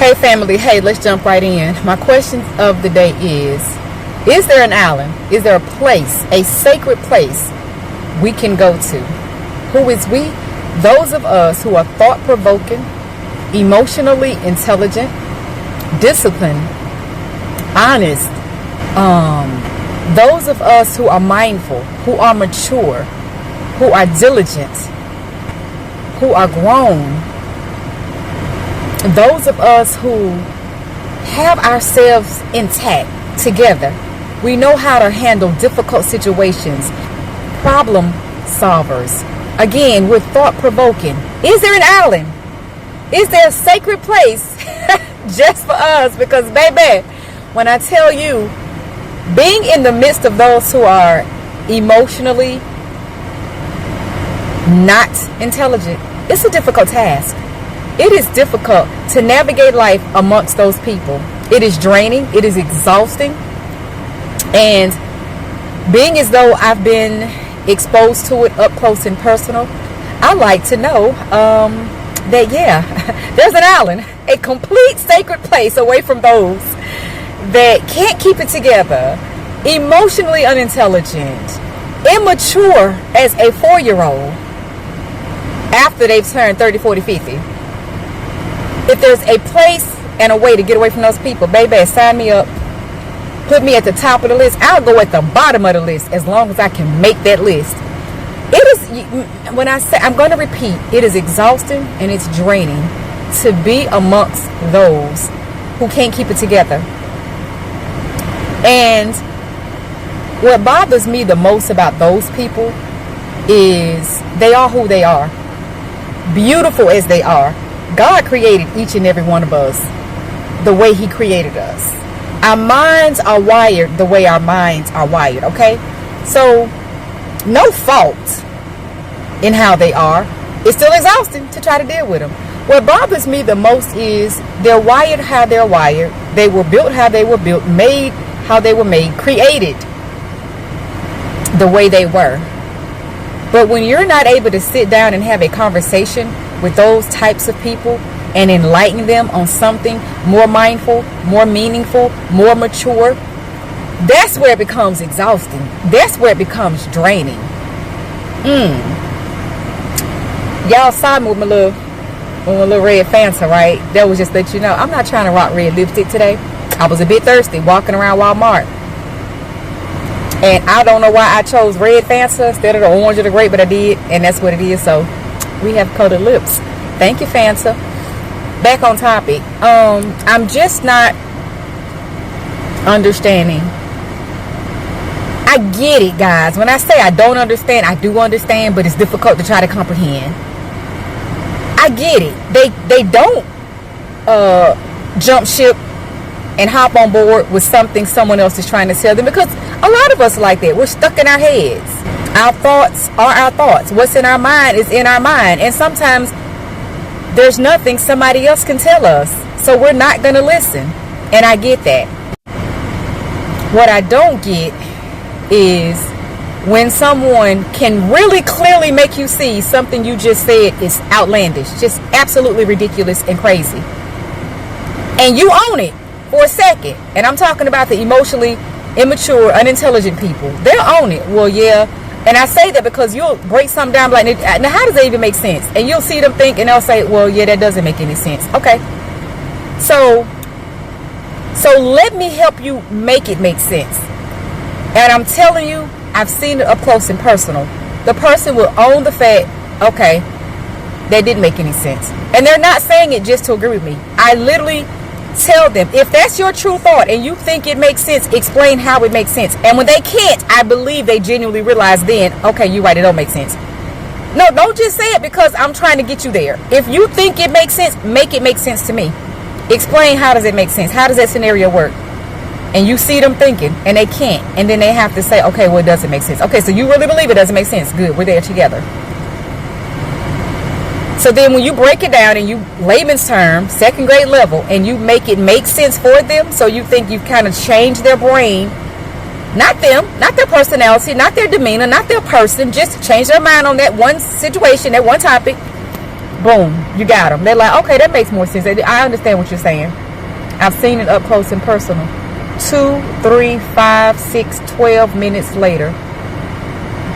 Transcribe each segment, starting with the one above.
Hey family, hey, let's jump right in. My question of the day is there an island? Is there a place, a sacred place we can go to? Who is we? Those of us who are thought-provoking, emotionally intelligent, disciplined, honest, those of us who are mindful, who are mature, who are diligent, who are grown, those of us who have ourselves intact together. We know how to handle difficult situations, problem solvers. Again, we're thought-provoking. Is there an island? Is there a sacred place just for us? Because baby, when I tell you, being in the midst of those who are emotionally not intelligent, it's a difficult task. It is difficult to navigate life amongst those people. It is draining. It is exhausting. And being as though I've been exposed to it up close and personal, I like to know that, yeah, there's an island, a complete sacred place away from those that can't keep it together, emotionally unintelligent, immature as a 4-year-old after they've turned 30, 40, 50. If there's a place and a way to get away from those people, baby, sign me up. Put me at the top of the list. I'll go at the bottom of the list as long as I can make that list. It is, when I say, I'm going to repeat, it is exhausting and it's draining to be amongst those who can't keep it together. And what bothers me the most about those people is they are who they are. Beautiful as they are. God created each and every one of us the way He created us. Our minds are wired the way our minds are wired, okay? So, no fault in how they are. It's still exhausting to try to deal with them. What bothers me the most is they're wired how they're wired. They were built how they were built, made how they were made, created the way they were. But when you're not able to sit down and have a conversation with those types of people and enlighten them on something more mindful, more meaningful, more mature, that's where it becomes exhausting. That's where it becomes draining. Y'all saw me with my little red Fanta, right? That was just to let you know, I'm not trying to rock red lipstick today. I was a bit thirsty walking around Walmart. And I don't know why I chose red Fanta instead of the orange or the grape, but I did. And that's what it is. So we have coated lips. Thank you, Fanta. Back on topic. I'm just not understanding. I get it, guys. When I say I don't understand, I do understand, but it's difficult to try to comprehend. I get it. They don't jump ship and hop on board with something someone else is trying to tell them, because a lot of us are like that. We're stuck in our heads. Our thoughts are our thoughts. What's in our mind is in our mind. And sometimes there's nothing somebody else can tell us. So we're not going to listen. And I get that. What I don't get is when someone can really clearly make you see something you just said is outlandish, just absolutely ridiculous and crazy. And you own it for a second. And I'm talking about the emotionally immature, unintelligent people. They'll own it. Well, yeah. And I say that because you'll break something down like, now how does that even make sense? And you'll see them think and they'll say, well, yeah, that doesn't make any sense. Okay. So let me help you make it make sense. And I'm telling you, I've seen it up close and personal. The person will own the fact, okay, that didn't make any sense. And they're not saying it just to agree with me. I literally tell them, if that's your true thought and you think it makes sense, explain how it makes sense. And when they can't, I believe they genuinely realize then, okay, you're right, it don't make sense. No, don't just say it because I'm trying to get you there. If you think it makes sense, make it make sense to me. Explain, how does it make sense? How does that scenario work? And you see them thinking and they can't. And then they have to say, okay, well, it doesn't make sense. Okay, so you really believe it doesn't make sense. Good, we're there together. So then when you break it down and you layman's term, second grade level, and you make it make sense for them, so you think you've kind of changed their brain, not them, not their personality, not their demeanor, not their person, just change their mind on that one situation, that one topic, Boom, you got them. They're like, okay, that makes more sense. I understand what you're saying. I've seen it up close and personal. 2, 3, 5, 6, 12 minutes later,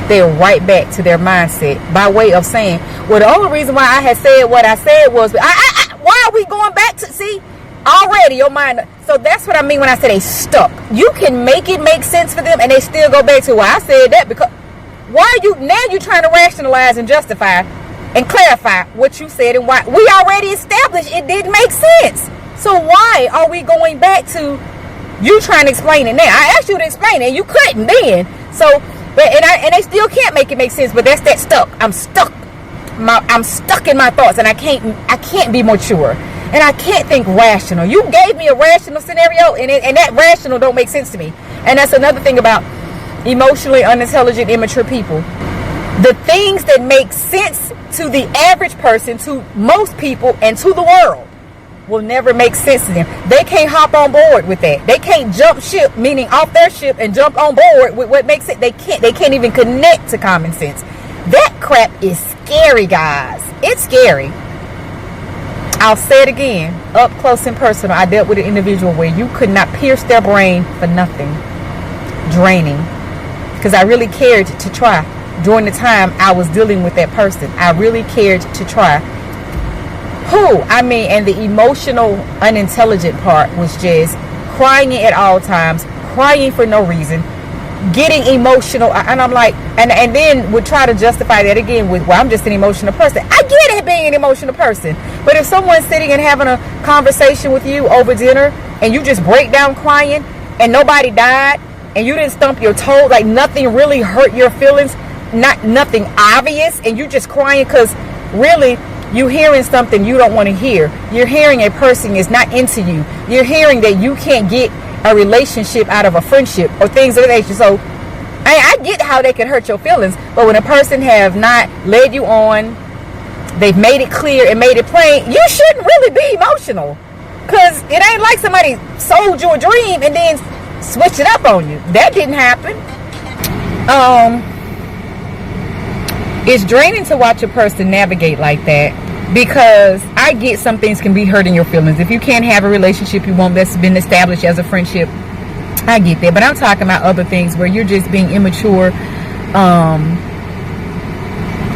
they're right back to their mindset by way of saying, well, the only reason why I had said what I said was, why are we going back to, see, already your mind. So that's what I mean when I say they stuck. You can make it make sense for them and they still go back to, well, I said that because, why are you, now you're trying to rationalize and justify and clarify what you said and why. We already established it didn't make sense. So why are we going back to you trying to explain it now? I asked you to explain it and you couldn't then. So, and they still can't make it make sense, but that's that stuck. I'm stuck. I'm stuck in my thoughts and I can't be mature. And I can't think rational. You gave me a rational scenario and that rational don't make sense to me. And that's another thing about emotionally unintelligent, immature people. The things that make sense to the average person, to most people, and to the world will never make sense to them. They can't hop on board with that. They can't jump ship, meaning off their ship, and jump on board with what makes it. They can't even connect to common sense. That crap is scary, guys. It's scary. I'll say it again, up close and personal. I dealt with an individual where you could not pierce their brain for nothing. Draining. Because I really cared to try. During the time I was dealing with that person, I really cared to try. And the emotional unintelligent part was just crying at all times, crying for no reason, getting emotional. And I'm like, and then would try to justify that again with, well, I'm just an emotional person. I get it being an emotional person. But if someone's sitting and having a conversation with you over dinner and you just break down crying and nobody died and you didn't stump your toe, like nothing really hurt your feelings, nothing obvious, and you just crying because really you hearing something you don't want to hear. You're hearing a person is not into you. You're hearing that you can't get a relationship out of a friendship or things of that nature. So I get how they can hurt your feelings, but when a person have not led you on, they've made it clear and made it plain, you shouldn't really be emotional, because it ain't like somebody sold you a dream and then switched it up on you. That didn't happen. It's draining to watch a person navigate like that, because I get some things can be hurting your feelings. If you can't have a relationship you want that's been established as a friendship, I get that. But I'm talking about other things where you're just being immature.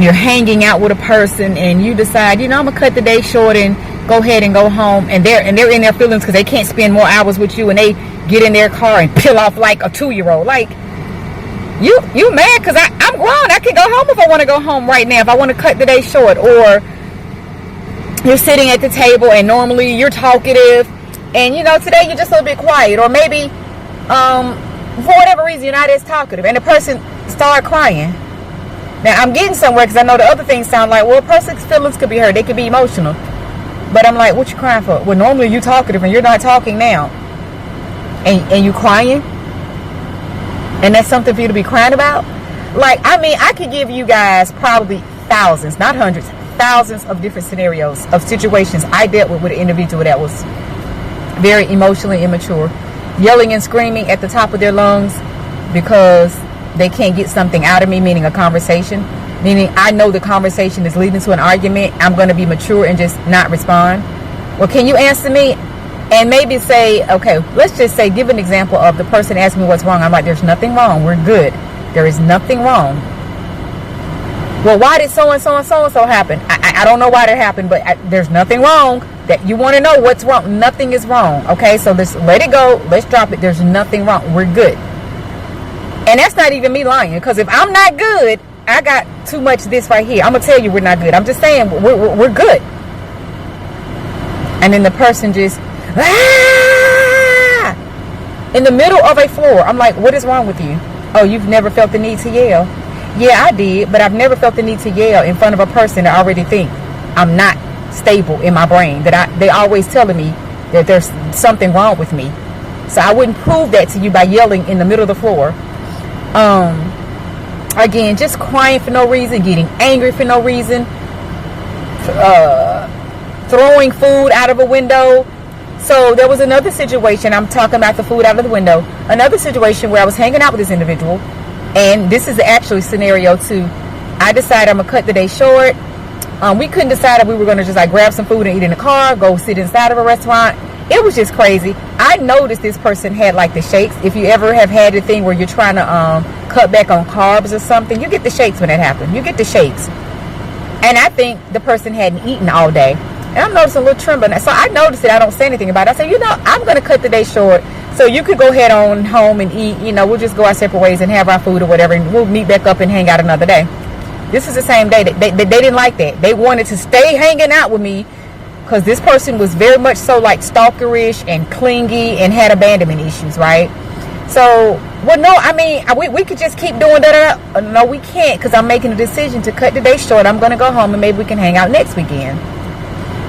You're hanging out with a person and you decide, I'm gonna cut the day short and go ahead and go home, and they're in their feelings because they can't spend more hours with you, and they get in their car and peel off like a 2-year-old. Like, you mad because I'm grown. I can go home if I want to go home right now, if I want to cut the day short. Or you're sitting at the table and normally you're talkative and today you're just a little bit quiet, or maybe for whatever reason you're not as talkative and the person start crying. Now I'm getting somewhere because I know the other things sound like, well, a person's feelings could be hurt, they could be emotional, but I'm like, what you crying for? Well, normally you talkative and you're not talking now, and you crying, and that's something for you to be crying about. Like, I could give you guys probably thousands, not hundreds, thousands of different scenarios of situations I dealt with an individual that was very emotionally immature, yelling and screaming at the top of their lungs because they can't get something out of me, meaning a conversation, meaning I know the conversation is leading to an argument. I'm going to be mature and just not respond. Well, can you answer me? And maybe say, okay, let's just say, give an example of the person asking me what's wrong. I'm like, there's nothing wrong. We're good. There is nothing wrong. Well, why did so-and-so and so-and-so happen? I don't know why that happened, but there's nothing wrong. That you want to know what's wrong. Nothing is wrong. Okay, so let's let it go. Let's drop it. There's nothing wrong. We're good. And that's not even me lying, because if I'm not good, I got too much of this right here. I'm going to tell you we're not good. I'm just saying we're good. And then the person just, in the middle of a floor. I'm like, what is wrong with you? Oh, you've never felt the need to yell? Yeah, I did, but I've never felt the need to yell in front of a person that already think I'm not stable in my brain, that they always telling me that there's something wrong with me. So I wouldn't prove that to you by yelling in the middle of the floor. Again, just crying for no reason, getting angry for no reason, throwing food out of a window. So there was another situation, I'm talking about the food out of the window, another situation where I was hanging out with this individual, and this is actually scenario 2. I decided I'm gonna cut the day short. We couldn't decide if we were going to just like grab some food and eat in the car, go sit inside of a restaurant. It was just crazy. I noticed this person had like the shakes. If you ever have had the thing where you're trying to cut back on carbs or something, you get the shakes when that happens. You get the shakes. And I think the person hadn't eaten all day. And I'm noticing a little trembling. So I noticed it. I don't say anything about it. I said, you know, I'm going to cut the day short. So you could go head on home and eat. You know, we'll just go our separate ways and have our food or whatever. And we'll meet back up and hang out another day. This is the same day. They didn't like that. They wanted to stay hanging out with me because this person was very much so like stalkerish and clingy and had abandonment issues, right? So, well, no, I mean, we could just keep doing that. No, we can't because I'm making a decision to cut the day short. I'm going to go home and maybe we can hang out next weekend.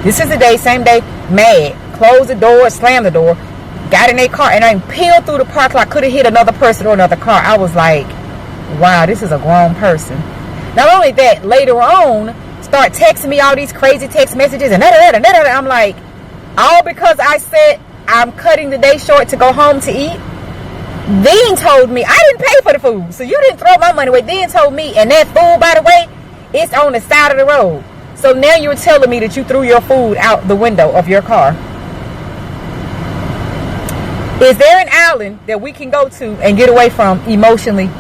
This is the day, same day, mad. Close the door, slam the door, got in a car, and I peeled through the parking lot. Could have hit another person or another car. I was like, wow, this is a grown person. Not only that, later on, start texting me all these crazy text messages and I'm like, all because I said I'm cutting the day short to go home to eat. Then told me I didn't pay for the food, so you didn't throw my money away. Then told me, and that food, by the way, it's on the side of the road. So now you're telling me that you threw your food out the window of your car. Is there an island that we can go to and get away from emotionally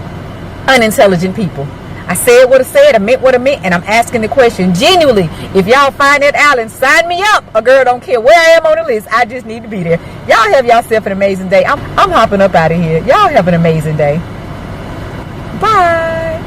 unintelligent people? I said what I said, I meant what I meant, and I'm asking the question genuinely. If y'all find that island, sign me up. A girl don't care where I am on the list. I just need to be there. Y'all have yourself an amazing day. I'm hopping up out of here. Y'all have an amazing day. Bye.